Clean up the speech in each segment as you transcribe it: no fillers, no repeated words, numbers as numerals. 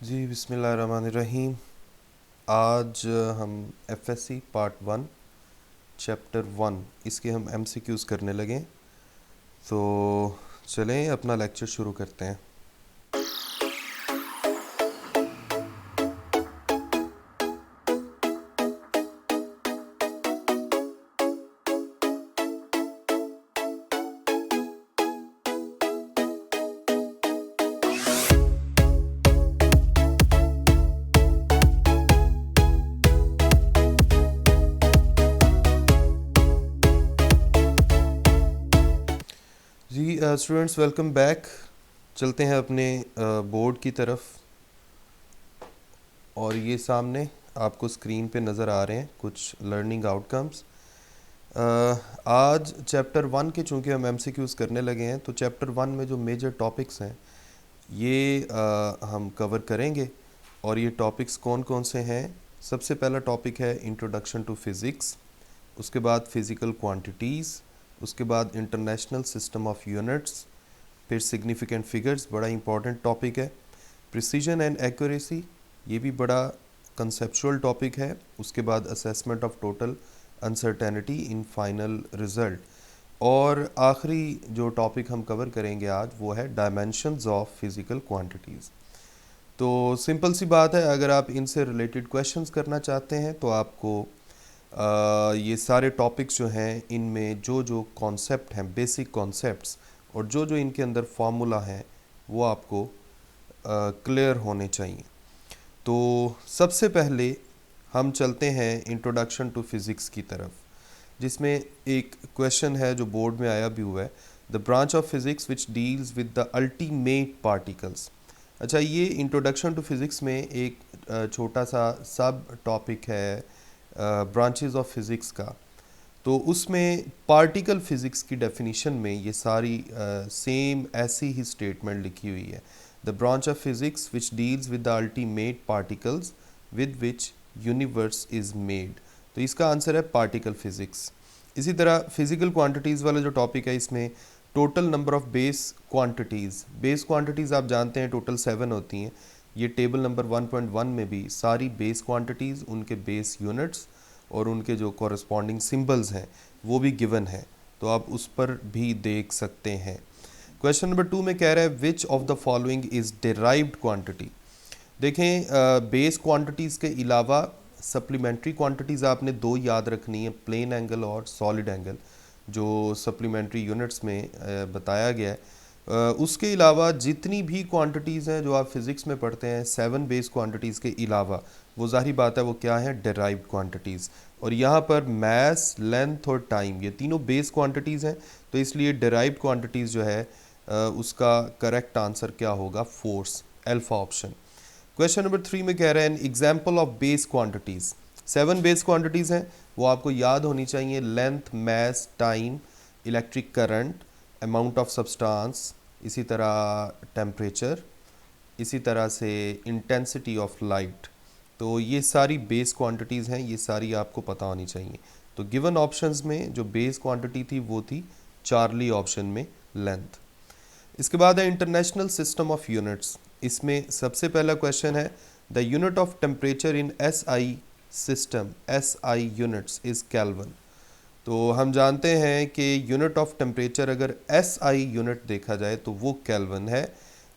जी बिस्मिल्लाहिर्रहमानिर्रहीम। आज हम एफएससी पार्ट 1 चैप्टर 1 इसके हम एमसीक्यूज़ करने लगे। तो चलें अपना लेक्चर शुरू करते हैं। जी स्टूडेंट्स वेलकम बैक। चलते हैं अपने बोर्ड की तरफ, और ये सामने आपको स्क्रीन पे नज़र आ रहे हैं कुछ लर्निंग आउटकम्स। आज चैप्टर 1 के चूँकि हम एमसीक्यूज़ करने लगे हैं, तो चैप्टर 1 में जो मेजर टॉपिक्स हैं ये हम कवर करेंगे। और ये टॉपिक्स कौन कौन से हैं? सबसे पहला टॉपिक है इंट्रोडक्शन टू फिज़िक्स, उसके बाद फिज़िकल क्वांटिटीज़, उसके बाद इंटरनेशनल सिस्टम ऑफ यूनिट्स, फिर सिग्निफिकेंट फिगर्स, बड़ा इंपॉर्टेंट टॉपिक है। प्रिसीजन एंड एक्यूरेसी, ये भी बड़ा कंसेप्चुअल टॉपिक है। उसके बाद assessment of total uncertainty in final result. और आखिरी जो टॉपिक हम कवर करेंगे आज वो है डायमेंशंस ऑफ फिज़िकल क्वांटिटीज़। तो सिंपल सी बात है, अगर आप इनसे रिलेटेड क्वेश्चंस करना चाहते हैं तो आपको ये सारे टॉपिक्स जो हैं इनमें जो जो कॉन्सेप्ट हैं, बेसिक कॉन्सेप्ट्स, और जो जो इनके अंदर फार्मूला हैं वो आपको क्लियर होने चाहिए। तो सबसे पहले हम चलते हैं इंट्रोडक्शन टू फिज़िक्स की तरफ, जिसमें एक क्वेश्चन है जो बोर्ड में आया भी हुआ है, the branch of physics which deals with the ultimate particles. अच्छा, ये इंट्रोडक्शन टू फिज़िक्स में एक छोटा सा सब टॉपिक है ब्रांचेस ऑफ फिज़िक्स का। तो उसमें पार्टिकल फ़िज़िक्स की डेफिनीशन में ये सारी सेम ऐसी ही स्टेटमेंट लिखी हुई है, the branch of physics which deals with the ultimate particles with which universe is made. तो इसका आंसर है पार्टिकल फ़िज़िक्स। इसी तरह फिज़िकल क्वांटिटीज़ वाला जो टॉपिक है, इसमें total number of base quantities आप जानते हैं टोटल 7 होती हैं। ये टेबल नंबर 1.1 में भी सारी बेस क्वांटिटीज़, उनके बेस यूनिट्स और उनके जो कॉरस्पॉन्डिंग सिंबल्स हैं वो भी गिवन है, तो आप उस पर भी देख सकते हैं। क्वेश्चन नंबर 2 में कह रहा है विच of the following is derived quantity. देखें, बेस क्वांटिटीज़ के अलावा सप्लीमेंट्री क्वांटिटीज़ आपने दो याद रखनी है, प्लेन एंगल और सॉलिड एंगल, जो सप्लीमेंट्री यूनिट्स में बताया गया है। उसके अलावा जितनी भी क्वांटिटीज़ हैं जो आप फिज़िक्स में पढ़ते हैं 7 बेस क्वांटिटीज़ के अलावा, वो ज़ाहिर बात है वो क्या है, डिराइव्ड क्वांटिटीज़। और यहाँ पर मास, लेंथ और टाइम, ये तीनों बेस क्वांटिटीज़ हैं, तो इसलिए डिराइव्ड क्वांटिटीज़ जो है उसका करेक्ट आंसर क्या होगा, force, alpha option. Question number 3 में कह रहे हैं example of base quantities. 7 base quantities हैं, वो आपको याद होनी चाहिए, length, mass, time, electric current, amount of substance, इसी तरह टेम्परेचर, इसी तरह से इंटेंसिटी ऑफ लाइट। तो ये सारी बेस क्वांटिटीज़ हैं, ये सारी आपको पता होनी चाहिए। तो गिवन ऑप्शंस में जो बेस क्वांटिटी थी वो थी चार्ली ऑप्शन में लेंथ। इसके बाद है इंटरनेशनल सिस्टम ऑफ यूनिट्स। इसमें सबसे पहला क्वेश्चन है the unit of temperature in SI system, SI units is kelvin. तो हम जानते हैं कि यूनिट ऑफ टेम्परेचर अगर एसआई यूनिट देखा जाए तो वो केल्विन है।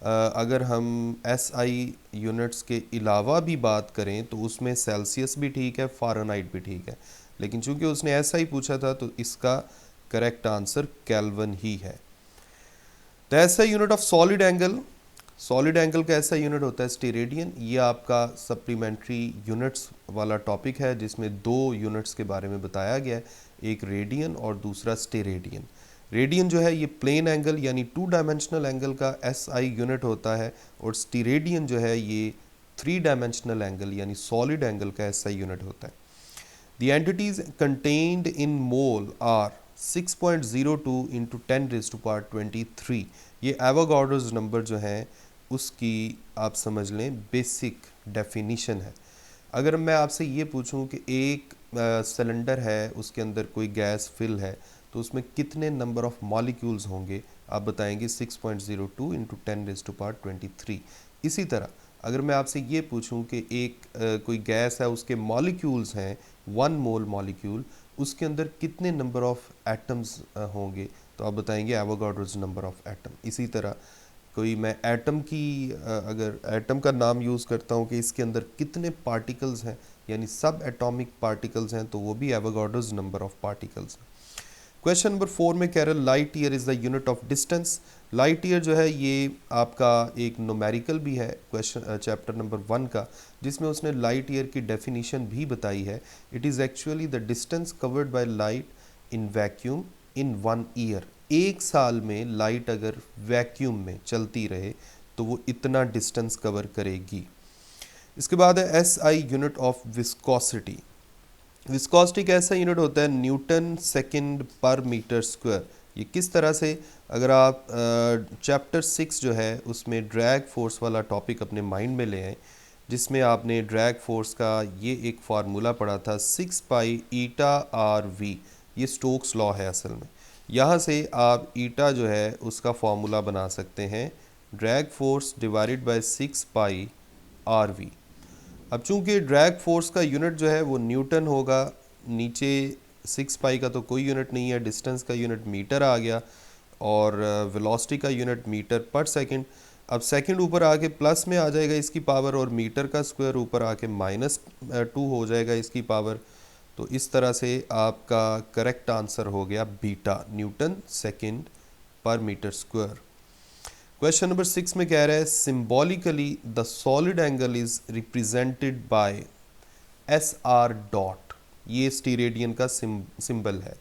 अगर हम एसआई यूनिट्स के अलावा भी बात करें तो उसमें सेल्सियस भी ठीक है, फ़ारेनहाइट भी ठीक है, लेकिन चूंकि उसने एसआई पूछा था तो इसका करेक्ट आंसर केल्विन ही है। The SI unit of solid angle, solid angle का ऐसा यूनिट होता है स्टेरेडियन। ये आपका सप्लीमेंट्री यूनिट्स वाला टॉपिक है जिसमें दो यूनिट्स के बारे में बताया गया है, एक रेडियन और दूसरा स्टेरेडियन। रेडियन जो है ये प्लेन एंगल यानी 2 डायमेंशनल एंगल का एसआई यूनिट होता है, और स्टेरेडियन जो है ये 3 डायमेंशनल एंगल यानी सॉलिड एंगल का एसआई यूनिट होता है। The entities contained in mole are 6.02 into 10⁻23। ये एवोगाड्रोस नंबर जो है उसकी आप समझ लें बेसिक डेफिनीशन है। अगर मैं आपसे ये पूछूं कि एक सिलेंडर है, उसके अंदर कोई गैस फिल है, तो उसमें कितने नंबर ऑफ मॉलिक्यूल्स होंगे, आप बताएंगे 6.02 इंटू 10⁻23। इसी तरह अगर मैं आपसे ये पूछूं कि एक कोई गैस है, उसके मॉलिक्यूल्स हैं 1 मोल मॉलिक्यूल, उसके अंदर कितने नंबर ऑफ एटम्स होंगे, तो आप बताएंगे एवोगाड्रोस नंबर ऑफ एटम। इसी तरह कोई मैं एटम की अगर एटम का नाम यूज़ करता हूँ कि इसके अंदर कितने पार्टिकल्स हैं, यानी सब एटॉमिक पार्टिकल्स हैं, तो वो भी एवोगाड्रोस नंबर ऑफ पार्टिकल्स हैं। क्वेश्चन नंबर 4 में कह रहे हैं light year is the unit of distance. Light year जो है ये आपका एक न्यूमेरिकल भी है क्वेश्चन चैप्टर नंबर 1 का, जिसमें उसने लाइट ईयर की डेफिनेशन भी बताई है। It is actually the distance covered by light in vacuum in 1 year. एक साल में लाइट अगर वैक्यूम में चलती रहे तो वो इतना डिस्टेंस कवर करेगी। इसके बाद है S I unit of viscosity. Viscosity का ऐसा यूनिट होता है Newton second per metre square. ये किस तरह से, अगर आप चैप्टर 6 जो है उसमें ड्रैग फोर्स वाला टॉपिक अपने माइंड में ले आए, जिसमें आपने ड्रैग फोर्स का ये एक फार्मूला पढ़ा था 6 पाई ईटा आर वी। ये स्टोक्स लॉ है असल में। यहाँ से आप ईटा जो है उसका फार्मूला बना सकते हैं, drag force divided by 6 pi R V. अब चूंकि ड्रैग फोर्स का यूनिट जो है वो न्यूटन होगा, नीचे 6 पाई का तो कोई यूनिट नहीं है, डिस्टेंस का यूनिट मीटर आ गया, और वेलोसिटी का यूनिट मीटर पर सेकंड। अब सेकंड ऊपर आके प्लस में आ जाएगा इसकी पावर, और मीटर का स्क्वायर ऊपर आके -2 हो जाएगा इसकी पावर। तो इस तरह से आपका करेक्ट आंसर हो गया बीटा, newton second per metre square. Question number 6 में कह रहा है symbolically the solid angle is represented by S R dot. ये स्टीरेडियन का सिंबल है।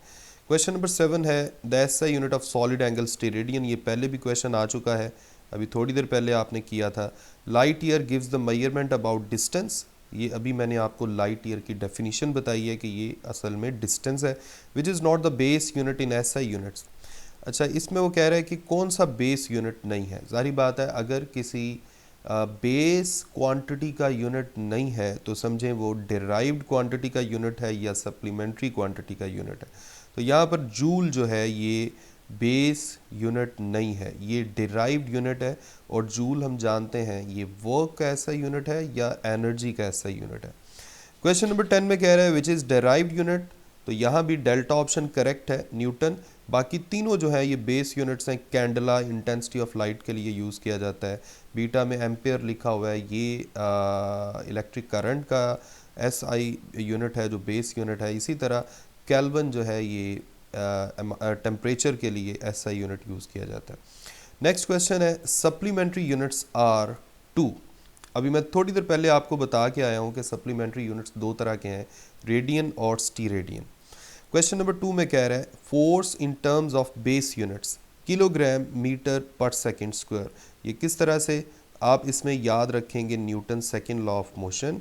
क्वेश्चन नंबर 7 है the SI unit of solid angle steradian. ये पहले भी क्वेश्चन आ चुका है, अभी थोड़ी देर पहले आपने किया था। Light year gives the measurement about distance. ये अभी मैंने आपको लाइट ईयर की डेफिनेशन बताई है कि ये असल में डिस्टेंस है, which is not the base unit in SI units. अच्छा, इसमें वो कह रहा है कि कौन सा बेस यूनिट नहीं है। जाहिर बात है, अगर किसी बेस क्वांटिटी का यूनिट नहीं है तो समझें वो डिराइव्ड क्वांटिटी का यूनिट है या सप्लीमेंट्री क्वांटिटी का यूनिट है। तो यहाँ पर जूल जो है ये बेस यूनिट नहीं है, ये डिराइव्ड यूनिट है। और जूल हम जानते हैं ये वर्क का ऐसा यूनिट है या एनर्जी का ऐसा यूनिट है। क्वेश्चन नंबर 10 में कह रहा है विच इज़ डिराइव्ड यूनिट। तो यहाँ भी डेल्टा ऑप्शन करेक्ट है, न्यूटन। बाकी तीनों जो है ये बेस यूनिट्स हैं। कैंडला इंटेंसिटी ऑफ लाइट के लिए यूज़ किया जाता है। बीटा में एम्पेयर लिखा हुआ है, ये इलेक्ट्रिक करंट का एस आई यूनिट है जो बेस यूनिट है। इसी तरह केल्विन जो है ये टेम्परेचर के लिए एस आई यूनिट यूज़ किया जाता है। नेक्स्ट क्वेश्चन है सप्लीमेंट्री यूनिट्स आर 2। अभी मैं थोड़ी देर पहले आपको बता के आया हूँ कि सप्लीमेंट्री यूनिट्स 2 तरह के हैं, रेडियन और स्टीरेडियन। क्वेश्चन नंबर 2 में कह रहा है force in terms of base units kilogram metre per second square. ये किस तरह से, आप इसमें याद रखेंगे Newton second law of motion,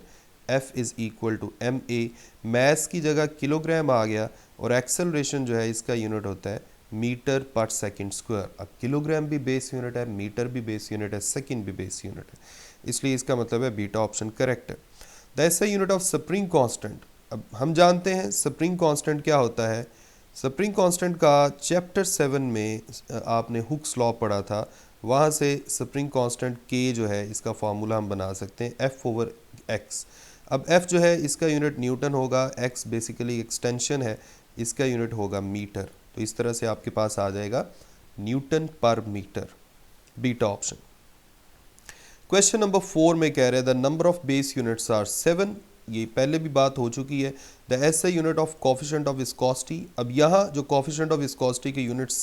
F is equal to M A. Mass की जगह किलोग्राम आ गया, और एक्सेलरेशन जो है इसका यूनिट होता है मीटर पर सेकंड स्क्वायर। अब किलोग्राम भी बेस यूनिट है, मीटर भी बेस यूनिट है, सेकंड भी बेस यूनिट है, इसलिए इसका मतलब है बीटा ऑप्शन करेक्ट है। The SI unit of spring constant. अब हम जानते हैं स्प्रिंग कांस्टेंट क्या होता है। स्प्रिंग कांस्टेंट का चैप्टर 7 में आपने हुक्स लॉ पढ़ा था, वहाँ से स्प्रिंग कांस्टेंट के जो है इसका फार्मूला हम बना सकते हैं F/x। अब F जो है इसका यूनिट न्यूटन होगा, X बेसिकली एक्सटेंशन है, इसका यूनिट होगा मीटर। तो इस तरह से आपके पास आ जाएगा newton per metre, beta option. Question number 4 में कह रहे हैं the number of base units are 7। ये पहले भी बात हो चुकी है। The SI unit of coefficient of viscosity. अब यहाँ जो कोफिशिएंट ऑफ विस्कोसिटी के यूनिट्स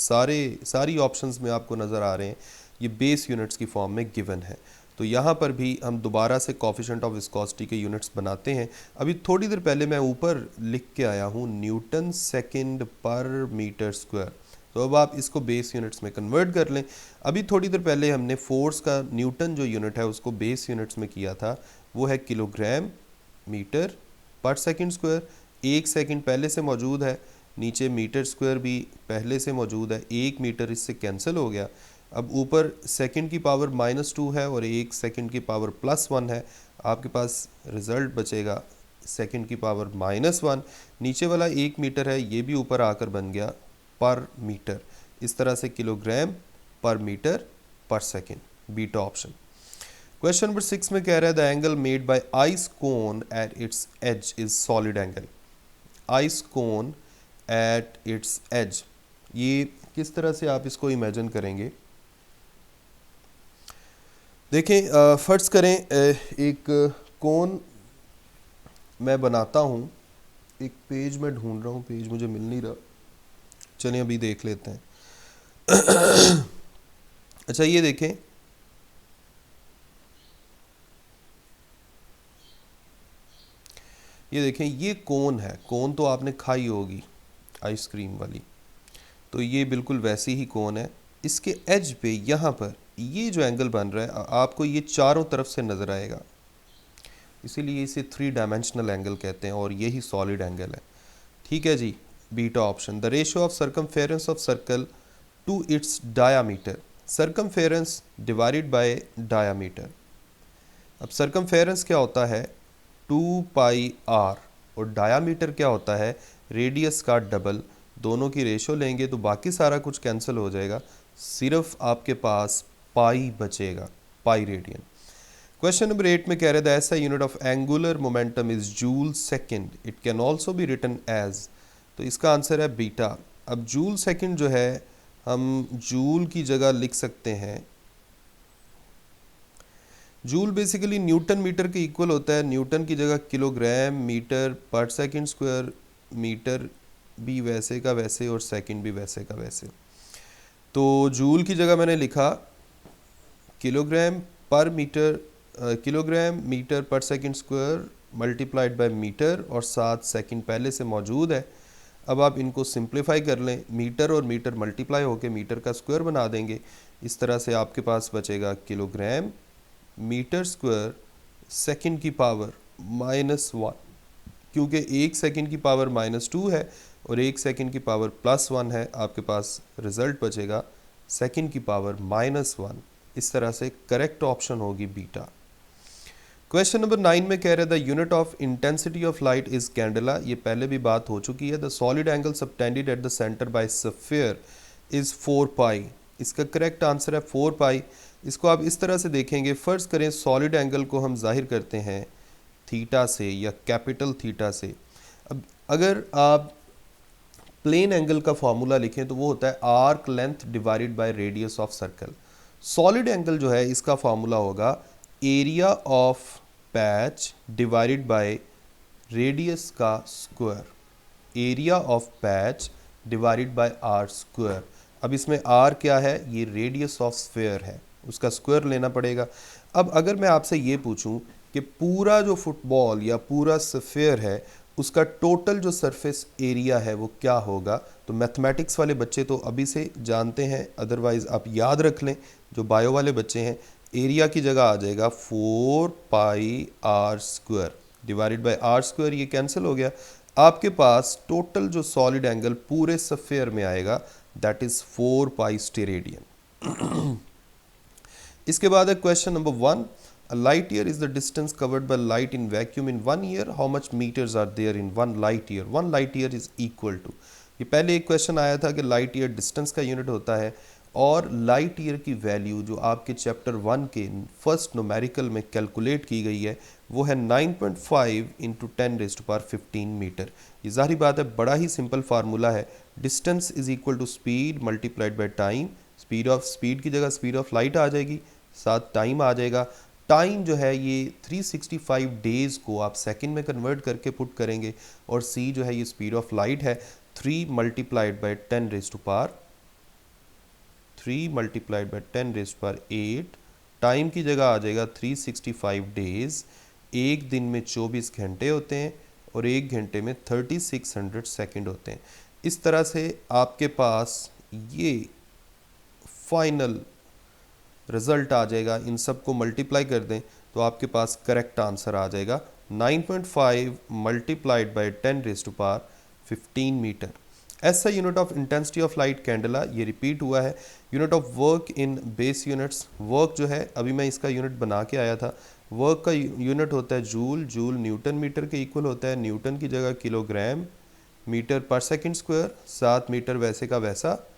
सारी ऑप्शंस में आपको नज़र आ रहे हैं, ये बेस यूनिट्स की फॉर्म में गिवन है। तो यहाँ पर भी हम दोबारा से कोफिशिएंट ऑफ विस्कोसिटी के यूनिट्स बनाते हैं। अभी थोड़ी देर पहले मैं ऊपर लिख के आया हूँ न्यूटन सेकेंड पर मीटर स्क्वायर, तो अब आप इसको बेस यूनिट्स में कन्वर्ट कर लें। अभी थोड़ी देर पहले हमने फोर्स का न्यूटन जो यूनिट है उसको बेस यूनिट्स में किया था, वो है kilogram metre per second square. 1 second पहले से मौजूद है, नीचे मीटर स्क्वायर भी पहले से मौजूद है, 1 मीटर इससे कैंसिल हो गया। अब ऊपर सेकंड की पावर -2 है और 1 सेकंड की पावर +1 है, आपके पास रिज़ल्ट बचेगा सेकंड की पावर -1। नीचे वाला 1 मीटर है, ये भी ऊपर आकर बन गया पर मीटर। इस तरह से kilogram per metre per second, beta option. Question number 6 में कह रहा है the angle made by ice cone at its edge is solid angle. Ice cone at its edge, ये किस तरह से आप इसको इमेजिन करेंगे? देखें, फर्ज करें एक कोन मैं बनाता हूँ, एक पेज में ढूंढ रहा हूँ, पेज मुझे मिल नहीं रहा, चलिए अभी देख लेते हैं। अच्छा ये देखें, ये कोन है, कोन तो आपने खाई होगी आइसक्रीम वाली, तो ये बिल्कुल वैसी ही कोन है। इसके एज पे यहाँ पर ये जो एंगल बन रहा है आपको ये चारों तरफ से नज़र आएगा, इसीलिए इसे 3 डायमेंशनल एंगल कहते हैं और यही सॉलिड एंगल है। ठीक है जी, beta option. The ratio of circumference of circle to its diameter, circumference divided by diameter. अब सर्कमफेरेंस क्या होता है? 2πr, और डायामीटर क्या होता है? रेडियस का डबल। दोनों की रेशो लेंगे तो बाकी सारा कुछ कैंसिल हो जाएगा, सिर्फ आपके पास पाई बचेगा, पाई रेडियन। क्वेश्चन नंबर 8 में कह रहे थे ऐसा unit of angular momentum is joule second, it can also be written as, तो इसका आंसर है बीटा। अब जूल सेकंड जो है हम जूल की जगह लिख सकते हैं, जूल बेसिकली न्यूटन मीटर के इक्वल होता है, न्यूटन की जगह kilogram metre per second square, metre भी वैसे का वैसे और सेकंड भी वैसे का वैसे। तो जूल की जगह मैंने लिखा kilogram per metre, kilogram metre per second square multiplied by metre, और 7 सेकंड पहले से मौजूद है। अब आप इनको सिंप्लीफाई कर लें, मीटर और मीटर मल्टीप्लाई होकर मीटर का स्क्वायर बना देंगे। इस तरह से आपके पास बचेगा किलोग्राम मीटर स्क्वायर सेकंड की पावर -1, क्योंकि 1 सेकंड की पावर -2 है और 1 सेकंड की पावर +1 है, आपके पास रिजल्ट बचेगा सेकंड की पावर -1। इस तरह से करेक्ट ऑप्शन होगी बीटा। क्वेश्चन नंबर 9 में कह रहे the unit of intensity of light is candela, ये पहले भी बात हो चुकी है। The solid angle subtended at the centre by sphere is 4π, इसका करेक्ट आंसर है 4π। इसको आप इस तरह से देखेंगे, फ़र्ज़ करें सॉलिड एंगल को हम जाहिर करते हैं थीटा से या कैपिटल थीटा से। अब अगर आप प्लेन एंगल का फॉर्मूला लिखें तो वो होता है arc length divided by radius of circle. Solid angle जो है इसका फॉर्मूला होगा area of patch divided by radius का square, area of patch divided by R square. अब इसमें आर क्या है? ये रेडियस ऑफ स्फीयर है, उसका स्क्वायर लेना पड़ेगा। अब अगर मैं आपसे ये पूछूं कि पूरा जो फुटबॉल या पूरा स्फीयर है उसका टोटल जो सरफेस एरिया है वो क्या होगा, तो मैथमेटिक्स वाले बच्चे तो अभी से जानते हैं, अदरवाइज़ आप याद रख लें जो बायो वाले बच्चे हैं, एरिया की जगह आ जाएगा 4πr square divided by R square, ये कैंसिल हो गया। आपके पास टोटल जो सॉलिड एंगल पूरे स्फीयर में आएगा दैट इज़ 4π स्टेरेडियन। इसके बाद है question number 1, a light year is the distance covered by light in vacuum in 1 year, how much meters are there in 1 light year? 1 light year is equal to, ये पहले एक question आया था कि light year distance का unit होता है, और लाइट ईयर की वैल्यू जो आपके चैप्टर 1 के फर्स्ट न्यूमेरिकल में कैलकुलेट की गई है वो है 9.5 इंटू 10⁻15 मीटर। ये ज़ाहिर बात है बड़ा ही सिंपल फार्मूला है, distance is equal to speed multiplied by time. Speed की जगह स्पीड ऑफ लाइट आ जाएगी, साथ टाइम आ जाएगा। टाइम जो है ये 365 डेज़ को आप सेकंड में कन्वर्ट करके पुट करेंगे, और सी जो है ये स्पीड ऑफ लाइट है 3 मल्टीप्लाइड बाय 10⁻8, टाइम की जगह आ जाएगा 365 डेज़। एक दिन में 24 घंटे होते हैं और एक घंटे में 3600 सेकंड होते हैं। इस तरह से आपके पास ये फाइनल रिजल्ट आ जाएगा, इन सब को मल्टीप्लाई कर दें तो आपके पास करेक्ट आंसर आ जाएगा 9.5 मल्टीप्लाइड बाय 10⁻15 मीटर। ऐसा unit of intensity of light candela, ये रिपीट हुआ है। Unit of work in base units, work जो है अभी मैं इसका यूनिट बना के आया था, वर्क का यूनिट होता है जूल, जूल न्यूटन मीटर के इक्वल होता है, न्यूटन की जगह kilogram metre per second square, 7 metre वैसे का वैसा,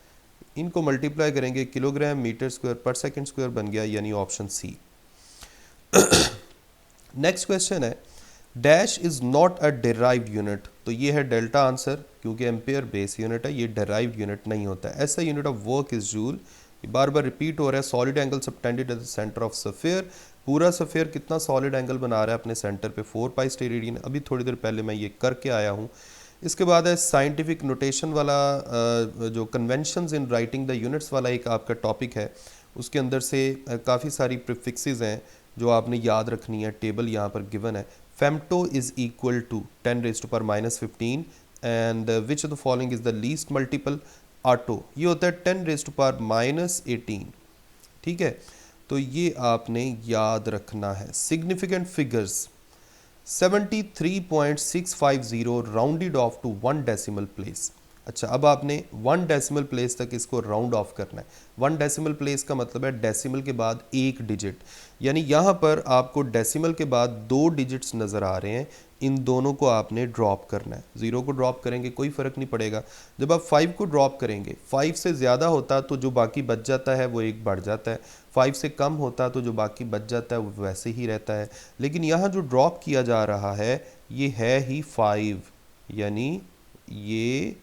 इनको मल्टीप्लाई करेंगे किलोग्राम मीटर स्क्वायर पर सेकंड स्क्वायर बन गया, यानी ऑप्शन सी। नेक्स्ट क्वेश्चन है dash is not a derived unit, तो ये है डेल्टा आंसर, क्योंकि एम्पेयर बेस यूनिट है, ये डिराइव्ड यूनिट नहीं होता है। ऐसा unit of work is joule, bar bar repeat हो रहा है। Solid angle subtended at the centre of sphere, पूरा सफेयर कितना सॉलिड एंगल बना रहा है अपने सेंटर पे, 4 पाई स्टेरेडियन। अभी थोड़ी देर पहले मैं ये करके आया हूँ। इसके बाद है साइंटिफिक नोटेशन वाला, जो conventions in writing the units वाला एक आपका टॉपिक है, उसके अंदर से काफ़ी सारी प्रीफिक्सेस हैं जो आपने याद रखनी है। टेबल यहाँ पर गिवन है। Femto is equal to 10⁻⁻15 and which of the following is the least multiple. Atto ये होता है 10⁻18। ठीक है, तो ये आपने याद रखना है। Significant figures 73.650 rounded off to 1 decimal place. अच्छा, अब आपने 1 डेसिमल प्लेस तक इसको राउंड ऑफ करना है। 1 डेसिमल प्लेस का मतलब है डेसिमल के बाद एक डिजिट, यानी यहाँ पर आपको डेसिमल के बाद 2 डिजिट्स नज़र आ रहे हैं, इन दोनों को आपने ड्रॉप करना है। 0 को ड्रॉप करेंगे कोई फ़र्क नहीं पड़ेगा। जब आप 5 को ड्रॉप करेंगे, 5 से ज़्यादा होता तो जो बाकी बच जाता है वो एक बढ़ जाता है, 5 से कम होता तो जो बाकी बच जाता है वो वैसे ही रहता है। लेकिन यहाँ जो ड्रॉप किया जा रहा है ये है ही 5, यानी ये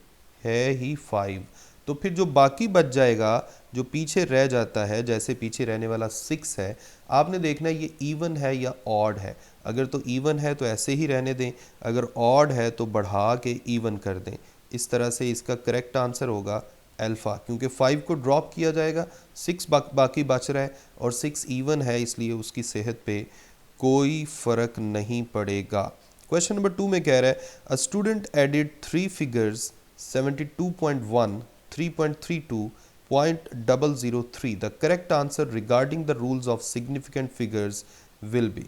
है ही 5। तो फिर जो बाकी बच जाएगा, जो पीछे रह जाता है, जैसे पीछे रहने वाला 6 है, आपने देखना है ये इवन है या ऑड है। अगर तो इवन है तो ऐसे ही रहने दें, अगर ऑड है तो बढ़ा के इवन कर दें। इस तरह से इसका करेक्ट आंसर होगा अल्फ़ा, क्योंकि 5 को ड्रॉप किया जाएगा, 6 बाकी बच रहा है और 6 इवन है, इसलिए उसकी सेहत पे कोई फ़र्क नहीं पड़ेगा। क्वेश्चन नंबर 2 में कह रहा है a student added 3 figures 72.1, 3.32, 0.003. The correct answer regarding the rules of significant figures will be।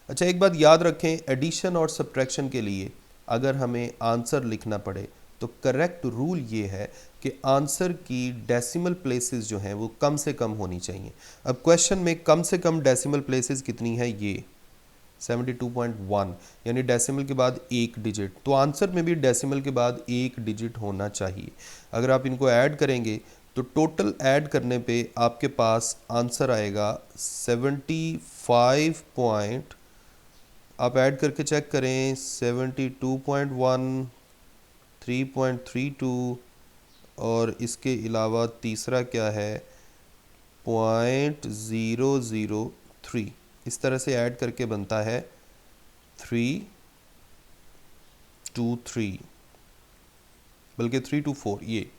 अच्छा, एक बात याद रखें, एडिशन और सब्ट्रैक्शन के लिए अगर हमें आंसर लिखना पड़े तो करेक्ट रूल ये है कि आंसर की डेसिमल प्लेसेस जो हैं वो कम से कम होनी चाहिए। अब क्वेश्चन में कम से कम डेसिमल प्लेसेस कितनी है, ये 72.1, यानी डेसिमल के बाद एक डिजिट, तो आंसर में भी डेसिमल के बाद एक डिजिट होना चाहिए। अगर आप इनको ऐड करेंगे तो टोटल ऐड करने पे आपके पास आंसर आएगा 75 पॉइंट, आप ऐड करके चेक करें, 72.1, 3.32 और इसके अलावा तीसरा क्या है 0.003। इस तरह से ऐड करके बनता है 323, बल्कि 324, ये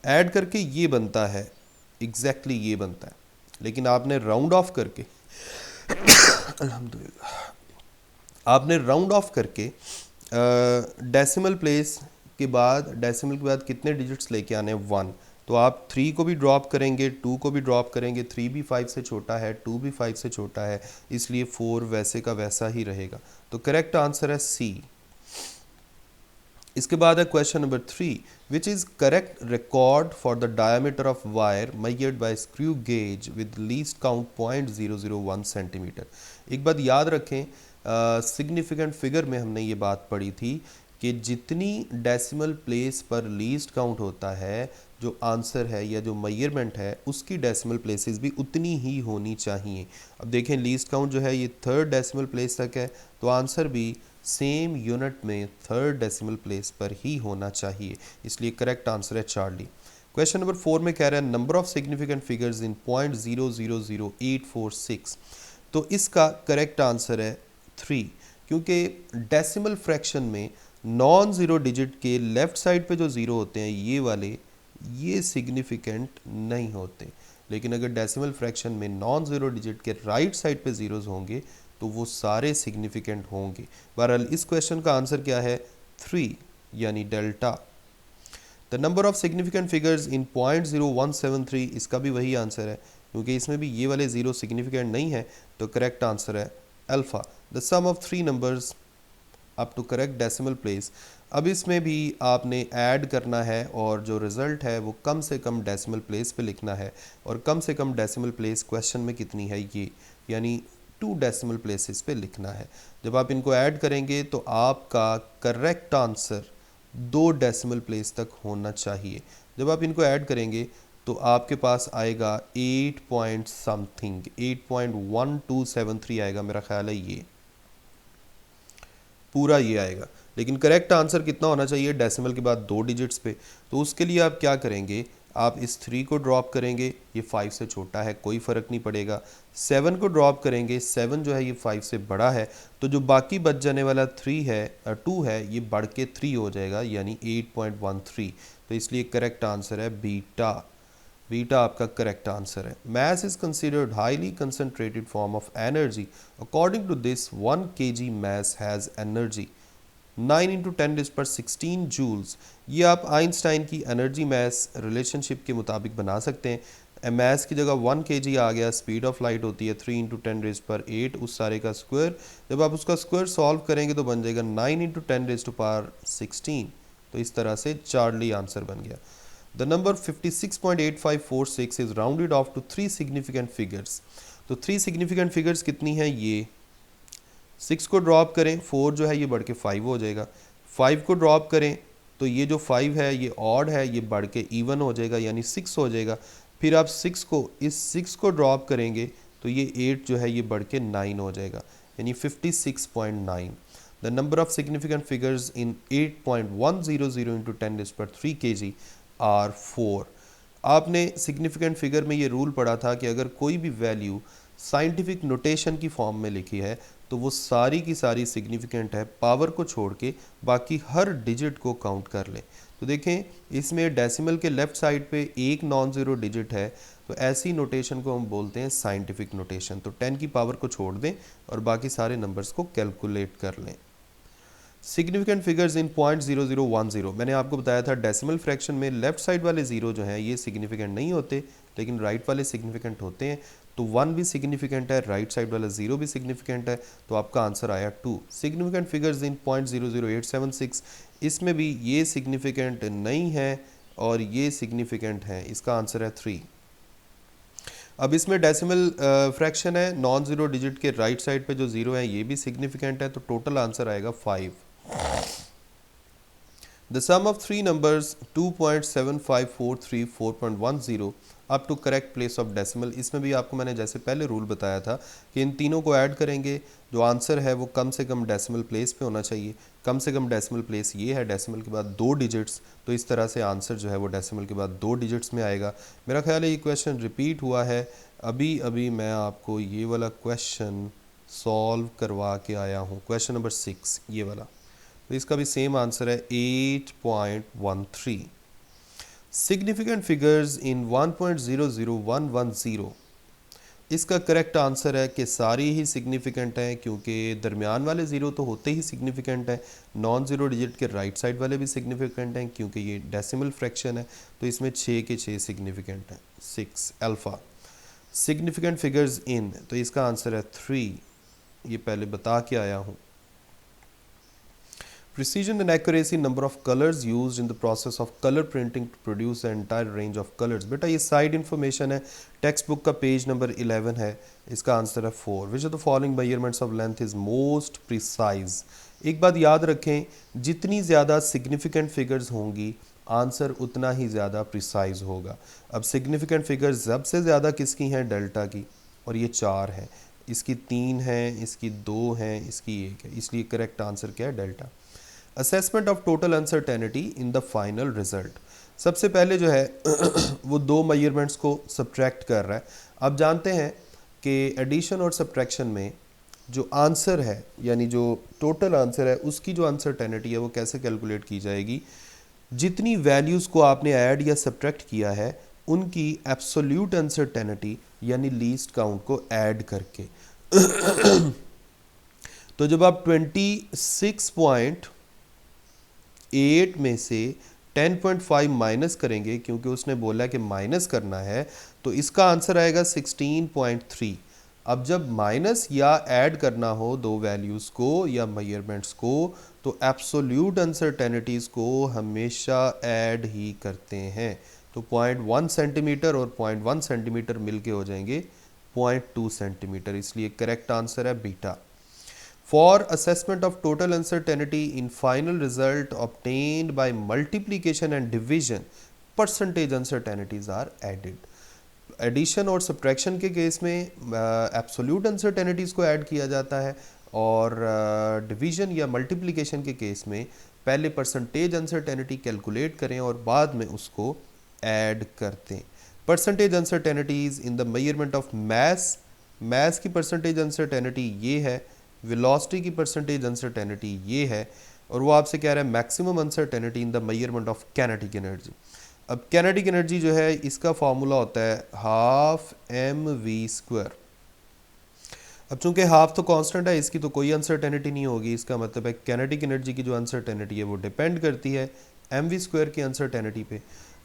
ऐड करके ये बनता है, एग्जैक्टली ये बनता है। लेकिन आपने राउंड ऑफ करके अल्हम्दुलिल्लाह, आपने राउंड ऑफ करके डेसिमल प्लेस के बाद, डेसिमल के बाद कितने डिजिट्स लेके आने हैं 1, तो आप 3 को भी ड्रॉप करेंगे, 2 को भी ड्रॉप करेंगे, 3 भी 5 से छोटा है, 2 भी 5 से छोटा है, इसलिए 4 वैसे का वैसा ही रहेगा। तो करेक्ट आंसर है सी। इसके बाद है question number 3, which is correct record for the diameter of wire measured by screw gauge with least count 0.001 centimetre. एक बात याद रखें, सिग्निफिकेंट फिगर में हमने ये बात पढ़ी थी कि जितनी डेसिमल प्लेस पर लीस्ट काउंट होता है, जो आंसर है या जो मेजरमेंट है, उसकी डेसिमल प्लेसेस भी उतनी ही होनी चाहिए। अब देखें, लीस्ट काउंट जो है ये 3rd डेसिमल प्लेस तक है, तो आंसर भी सेम यूनिट में 3rd डेसिमल प्लेस पर ही होना चाहिए, इसलिए करेक्ट आंसर है चार्ली। क्वेश्चन नंबर 4 में कह रहा है number of significant figures in 0.000846, तो इसका करेक्ट आंसर है 3, क्योंकि डेसिमल फ्रैक्शन में नॉन ज़ीरो डिजिट के लेफ़्ट साइड पे जो ज़ीरो होते हैं ये वाले, ये सिग्निफिकेंट नहीं होते। लेकिन अगर डेसिमल फ्रैक्शन में नॉन ज़ीरो डिजिट के राइट साइड पे ज़ीरोज़ होंगे तो वो सारे सिग्निफिकेंट होंगे। बहरहाल इस क्वेश्चन का आंसर क्या है 3, यानी delta. The number of significant figures in 0.0173, इसका भी वही आंसर है, क्योंकि इसमें भी ये वाले ज़ीरो सिग्निफिकेंट नहीं है, तो करेक्ट आंसर है alpha. The sum of 3 numbers up to correct decimal place. अब इसमें भी आपने ऐड करना है और जो रिज़ल्ट है वो कम से कम डेसिमल प्लेस पे लिखना है, और कम से कम डेसिमल प्लेस क्वेश्चन में कितनी है ये, यानी 2 डेसिमल प्लेसेस पे लिखना है। जब आप इनको ऐड करेंगे तो आपका करेक्ट आंसर 2 डेसिमल प्लेस तक होना चाहिए। जब आप इनको ऐड करेंगे तो आपके पास आएगा 8 पॉइंट समथिंग, 8.1273 आएगा मेरा ख्याल है, ये पूरा ये आएगा। लेकिन करेक्ट आंसर कितना होना चाहिए डेसिमल के बाद 2 डिजिट्स पे, तो उसके लिए आप क्या करेंगे, आप इस 3 को ड्रॉप करेंगे, ये 5 से छोटा है कोई फ़र्क नहीं पड़ेगा। 7 को ड्रॉप करेंगे, 7 जो है ये 5 से बड़ा है, तो जो बाकी बच जाने वाला 3 है 2 है, ये बढ़ के 3 हो जाएगा, यानी 8.13। तो इसलिए करेक्ट आंसर है बीटा। बीटा आपका करेक्ट आंसर है। Mass is considered highly concentrated form of energy. According to this 1 kg mass has energy 9 into 10⁻16 joules. ये आप आइंस्टाइन की एनर्जी मैस रिलेशनशिप के मुताबिक बना सकते हैं। मैस की जगह 1 kg आ गया, स्पीड ऑफ लाइट होती है 3 इंटू 10⁸, उस सारे का स्क्वायर। जब आप उसका स्क्वायर सॉल्व करेंगे तो बन जाएगा 9 इंटू 10⁻16। तो इस तरह से चार्ली आंसर बन गया। The number 56.8546 is rounded off to 3 significant figures. तो 3 significant figures कितनी है, ये 6 को ड्रॉप करें, 4 जो है ये बढ़ के 5 हो जाएगा। 5 को ड्रॉप करें तो ये जो 5 है ये ऑड है, ये बढ़ के इवन हो जाएगा, यानी 6 हो जाएगा। फिर आप 6 को ड्रॉप करेंगे तो ये 8 जो है ये बढ़ के 9 हो जाएगा, यानी 56.9। The number of significant figures in 8.100 into 10⁻³ kg are 4। आपने सिग्निफिकेंट फिगर में ये रूल पढ़ा था कि अगर कोई भी वैल्यू साइंटिफिक नोटेशन की फॉर्म में लिखी है तो वो सारी की सारी सिग्निफिकेंट है, पावर को छोड़ के बाकी हर डिजिट को काउंट कर लें। तो देखें इसमें डेसिमल के लेफ्ट साइड पे एक नॉन ज़ीरो डिजिट है, तो ऐसी नोटेशन को हम बोलते हैं साइंटिफिक नोटेशन। तो 10 की पावर को छोड़ दें और बाकी सारे नंबर्स को कैलकुलेट कर लें। सिग्निफिकेंट फिगर्स इन 0.0010, मैंने आपको बताया था डेसिमल फ्रैक्शन में लेफ्ट साइड वाले ज़ीरो जो हैं ये सिग्निफिकेंट नहीं होते, लेकिन राइट वाले सिग्निफिकेंट होते हैं। तो 1 भी सिग्निफिकेंट है, राइट साइड वाला 0 भी सिग्निफिकेंट है, तो आपका आंसर आया 2। सिग्निफिकेंट फिगर्स इन 0.00876, इसमें भी ये सिग्निफिकेंट नहीं है और ये सिग्निफिकेंट है, इसका आंसर है 3। अब इसमें डेसिमल फ्रैक्शन है, नॉन ज़ीरो डिजिट के राइट साइड पे जो ज़ीरो है ये भी सिग्निफिकेंट है, तो टोटल आंसर आएगा 5। The sum of three numbers 2.7543 4.10 up to correct place of decimal, इसमें भी आपको मैंने जैसे पहले रूल बताया था कि इन तीनों को ऐड करेंगे, जो आंसर है वो कम से कम डेसिमल प्लेस पे होना चाहिए। कम से कम डेसिमल प्लेस ये है डेसिमल के बाद 2 डिजिट्स, तो इस तरह से आंसर जो है वो डेसिमल के बाद 2 डिजिट्स में आएगा। मेरा ख्याल है ये क्वेश्चन रिपीट हुआ है, अभी अभी मैं आपको ये वाला क्वेश्चन सॉल्व करवा के आया हूँ, क्वेश्चन नंबर 6 ये वाला। तो इसका भी सेम आंसर है 8.13। सिग्निफिकेंट फिगर्स इन 1.00110, इसका करेक्ट आंसर है कि सारी ही सिग्निफिकेंट हैं, क्योंकि दरमियान वाले ज़ीरो तो होते ही सिग्निफिकेंट हैं, नॉन ज़ीरो डिजिट के राइट साइड वाले भी सिग्निफिकेंट हैं, क्योंकि ये डेसिमल फ्रैक्शन है। तो इसमें 6 के 6 सिग्निफिकेंट हैं। 6 अल्फ़ा। सिग्निफिकेंट फिगर्स इन, तो इसका आंसर है 3, ये पहले बता के आया हूँ। Precision and accuracy, number of colors used in the process of color printing to produce the entire range of colors। बेटा ये साइड इन्फॉर्मेशन है, टेक्स्ट बुक का पेज नंबर 11 है, इसका आंसर है 4। विच of the following measurements of length is most precise. एक बात याद रखें, जितनी ज़्यादा सिग्निफिकेंट फिगर्स होंगी आंसर उतना ही ज़्यादा प्रिसाइज होगा। अब सिग्निफिकेंट फिगर्स सबसे ज़्यादा किसकी हैं, डेल्टा की, और ये 4 है, इसकी 3 है, इसकी 2 है, इसकी 1 है, इसलिए करेक्ट आंसर क्या है, delta. Assessment of total uncertainty in the final result, सबसे पहले जो है वो 2 मेजरमेंट्स को सब्ट्रैक्ट कर रहा है। अब जानते हैं कि एडिशन और सब्ट्रैक्शन में जो आंसर है, यानी जो टोटल आंसर है, उसकी जो अनसर्टेनिटी है वो कैसे कैलकुलेट की जाएगी। जितनी वैल्यूज़ को आपने ऐड या सब्ट्रैक्ट किया है उनकी एब्सोल्यूट अनसर्टेनिटी यानी लीस्ट काउंट को ऐड करके। तो जब आप 26.8 में से 10.5 माइनस करेंगे, क्योंकि उसने बोला कि माइनस करना है, तो इसका आंसर आएगा 16.3। अब जब माइनस या ऐड करना हो दो वैल्यूज़ को या मेजरमेंट्स को, तो एब्सोल्यूट अनसर्टेनिटीज़ को हमेशा ऐड ही करते हैं। तो 0.1 सेंटीमीटर और 0.1 सेंटीमीटर मिलके हो जाएंगे 0.2 सेंटीमीटर, इसलिए करेक्ट आंसर है beta. For assessment of total uncertainty in final result obtained by multiplication and division, percentage uncertainties are added. Addition और सब्ट्रैक्शन के केस में एब्सोल्यूट अनसर्टेनिटीज को ऐड किया जाता है, और डिवीजन या मल्टीप्लिकेशन के केस में पहले परसेंटेज अनसर्टेनिटी कैलकुलेट करें और बाद में उसको ऐड करते हैं। Percentage uncertainties in the measurement of mass, mass की परसेंटेज अनसर्टेनिटी ये है, वेलोसिटी की परसेंटेज अनसर्टेनिटी ये है, और वो आपसे कह रहा है maximum uncertainty in the measurement of kinetic energy. अब काइनेटिक एनर्जी जो है इसका फॉर्मूला होता है हाफ mv²। अब चूंकि हाफ तो कांस्टेंट है, इसकी तो कोई अनसर्टेनिटी नहीं होगी, इसका मतलब है काइनेटिक एनर्जी की जो अनसर्टेनिटी है वो डिपेंड करती है mv² की अनसर्टेनिटी पे।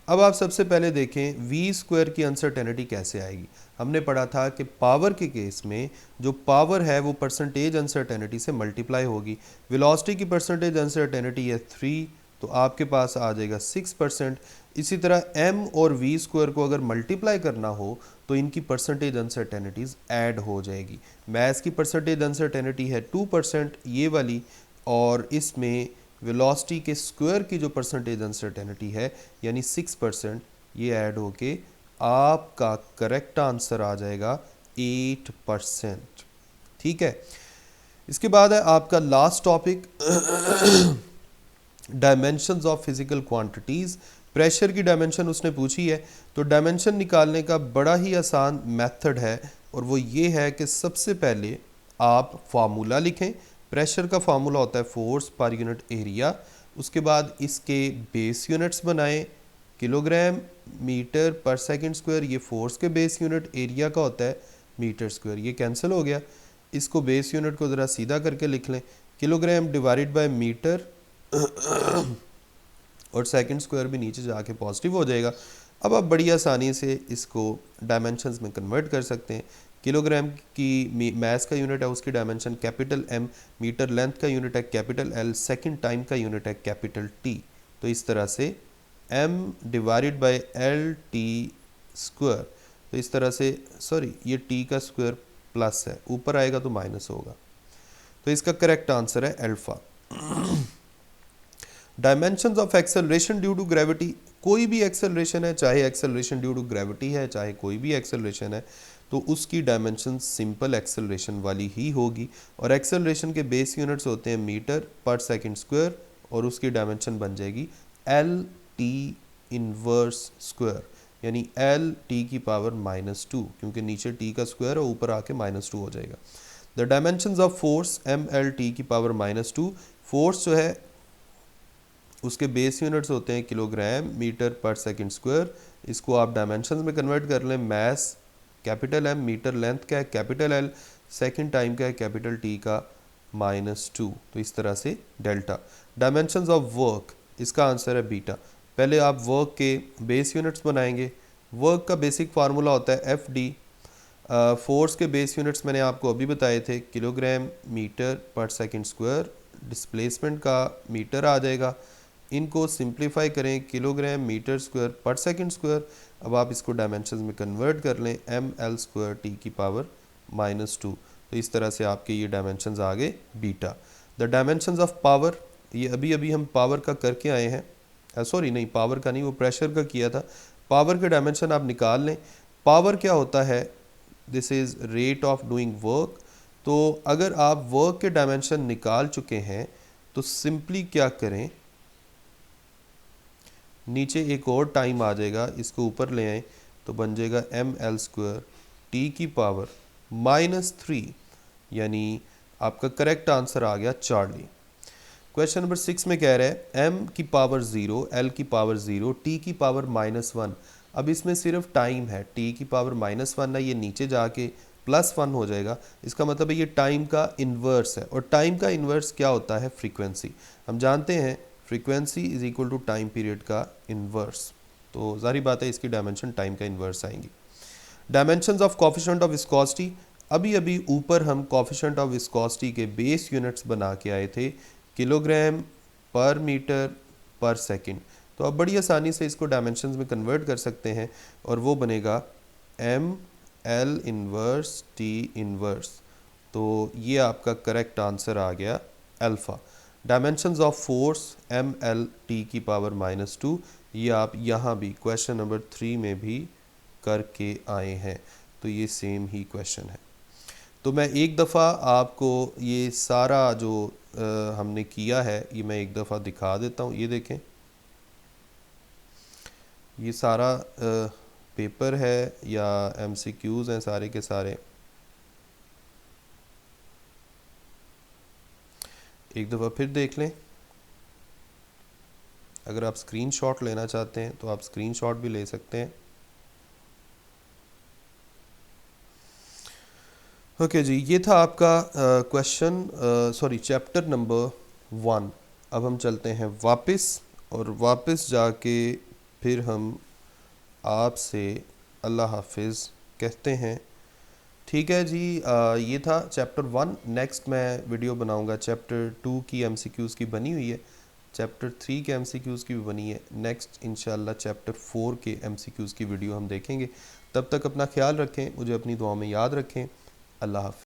अब आप सबसे पहले देखें v² की अनसर्टेनिटी कैसे आएगी। हमने पढ़ा था कि पावर के केस में जो पावर है वो परसेंटेज अनसर्टेनिटी से मल्टीप्लाई होगी। वेलोसिटी की परसेंटेज अनसर्टेनिटी है 3, तो आपके पास आ जाएगा 6%। इसी तरह m और v² को अगर मल्टीप्लाई करना हो तो इनकी परसेंटेज अनसर्टेनिटीज ऐड हो जाएगी। मैथ्स की परसेंटेज अनसर्टेनिटी है 2% ये वाली, और इसमें वेलोसिटी के स्क्वायर की जो परसेंटेज अनसर्टेनिटी है यानी 6%, ये ऐड होके आपका करेक्ट आंसर आ जाएगा 8%। ठीक है, इसके बाद है आपका last topic dimensions of physical quantities. Pressure की डायमेंशन उसने पूछी है, तो डायमेंशन निकालने का बड़ा ही आसान मेथड है, और वो ये है कि सबसे पहले आप फार्मूला लिखें। प्रेशर का फार्मूला होता है फोर्स पर यूनिट एरिया, उसके बाद इसके बेस यूनिट्स बनाएं, kilogram metre per second square, ये फोर्स के बेस यूनिट, एरिया का होता है मीटर स्क्वायर, ये कैंसिल हो गया। इसको बेस यूनिट को ज़रा सीधा करके लिख लें, किलोग्राम डिवाइडेड बाय मीटर और सेकंड स्क्वायर भी नीचे जाके पॉजिटिव हो जाएगा। अब आप बड़ी आसानी से इसको डायमेंशंस में कन्वर्ट कर सकते हैं। किलोग्राम की मैस का यूनिट है उसकी dimension capital M, metre length का यूनिट है कैपिटल L, सेकंड टाइम का यूनिट है कैपिटल T। तो इस तरह से M divided by LT square, तो इस तरह से, सॉरी ये T का स्क्वायर प्लस है, ऊपर आएगा तो माइनस होगा, तो इसका करेक्ट आंसर है alpha. Dimensions of acceleration due to gravity, कोई भी एक्सेलरेशन है, चाहे एक्सेलरेशन ड्यू टू ग्रेविटी है चाहे कोई भी एक्सेलरेशन है, तो उसकी डायमेंशन सिंपल एक्सेलरेशन वाली ही होगी। और एक्सेलरेशन के बेस यूनिट्स होते हैं मीटर पर सेकंड स्क्वायर, और उसकी डायमेंशन बन जाएगी LT इनवर्स स्क्वायर, यानी LT की पावर -2, क्योंकि नीचे T का स्क्वायर और ऊपर आके -2 हो जाएगा। The dimensions of force MLT की पावर -2, फोर्स जो है उसके बेस यूनिट्स होते हैं kilogram metre per second square, इसको आप डायमेंशंस में कन्वर्ट कर लें। Mass capital M, metre length का है कैपिटल L, सेकंड टाइम का है कैपिटल T का -2, तो इस तरह से डेल्टा। डायमेंशंस ऑफ वर्क, इसका आंसर है बीटा। पहले आप वर्क के बेस यूनिट्स बनाएंगे। वर्क का बेसिक फार्मूला होता है FD। फोर्स के बेस यूनिट्स मैंने आपको अभी बताए थे, kilogram metre per second square, displacement का मीटर आ जाएगा, इनको सिंप्लीफाई करें किलोग्राम मीटर स्क्वायर पर सेकंड स्क्वायर। अब आप इसको डायमेंशंस में कन्वर्ट कर लें, ML स्क्वायर T की पावर -2, तो इस तरह से आपके ये डायमेंशंस आ गए beta. The dimensions of power, ये अभी अभी हम पावर का करके आए हैं, सॉरी नहीं पावर का नहीं, वो प्रेशर का किया था। पावर के डायमेंशन आप निकाल लें। पावर क्या होता है, this is rate of doing work. तो अगर आप वर्क के डायमेंशन निकाल चुके हैं तो सिंपली क्या करें, नीचे एक और टाइम आ जाएगा, इसको ऊपर ले आए तो बन जाएगा ML स्क्वायर T की पावर -3, यानी आपका करेक्ट आंसर आ गया चार्ली। क्वेश्चन नंबर 6 में कह रहा है M की पावर 0, L की पावर 0, T की पावर -1। अब इसमें सिर्फ टाइम है, T की पावर -1 है, ये नीचे जाके +1 हो जाएगा, इसका मतलब है ये टाइम का इन्वर्स है। और टाइम का इन्वर्स क्या होता है, फ्रीक्वेंसी। हम जानते हैं frequency is equal to time period का इन्वर्स, तो जारी बात है इसकी डायमेंशन टाइम का इन्वर्स आएंगी। Dimensions of coefficient of viscosity, अभी अभी ऊपर हम कोफिशिएंट ऑफ विस्कोसिटी के बेस यूनिट्स बना के आए थे, kilogram per metre per second. तो अब बड़ी आसानी से इसको डायमेंशंस में कन्वर्ट कर सकते हैं, और वो बनेगा ML इन्वर्स T इन्वर्स, तो ये आपका करेक्ट आंसर आ गया alpha. Dimensions of force M L T की पावर -2, ये आप यहाँ भी क्वेश्चन नंबर 3 में भी करके आए हैं, तो ये सेम ही क्वेश्चन है। तो मैं एक दफ़ा आपको ये सारा जो हमने किया है ये मैं एक दफ़ा दिखा देता हूँ। ये देखें, ये सारा पेपर है या MCQs हैं सारे के सारे। एक दफ़ा फिर देख लें। अगर आप स्क्रीनशॉट लेना चाहते हैं तो आप स्क्रीनशॉट भी ले सकते हैं। ओके जी, ये था आपका चैप्टर नंबर 1। अब हम चलते हैं वापस, और वापस जाके फिर हम आपसे अल्लाह हाफिज़ कहते हैं। ठीक है जी, ये था चैप्टर 1। नेक्स्ट मैं वीडियो बनाऊंगा चैप्टर 2 की MCQs की बनी हुई है, चैप्टर 3 के MCQs की भी बनी है। नेक्स्ट इंशाल्लाह चैप्टर 4 के MCQs की वीडियो हम देखेंगे। तब तक अपना ख्याल रखें, मुझे अपनी दुआ में याद रखें। अल्लाह हाफ़िज़।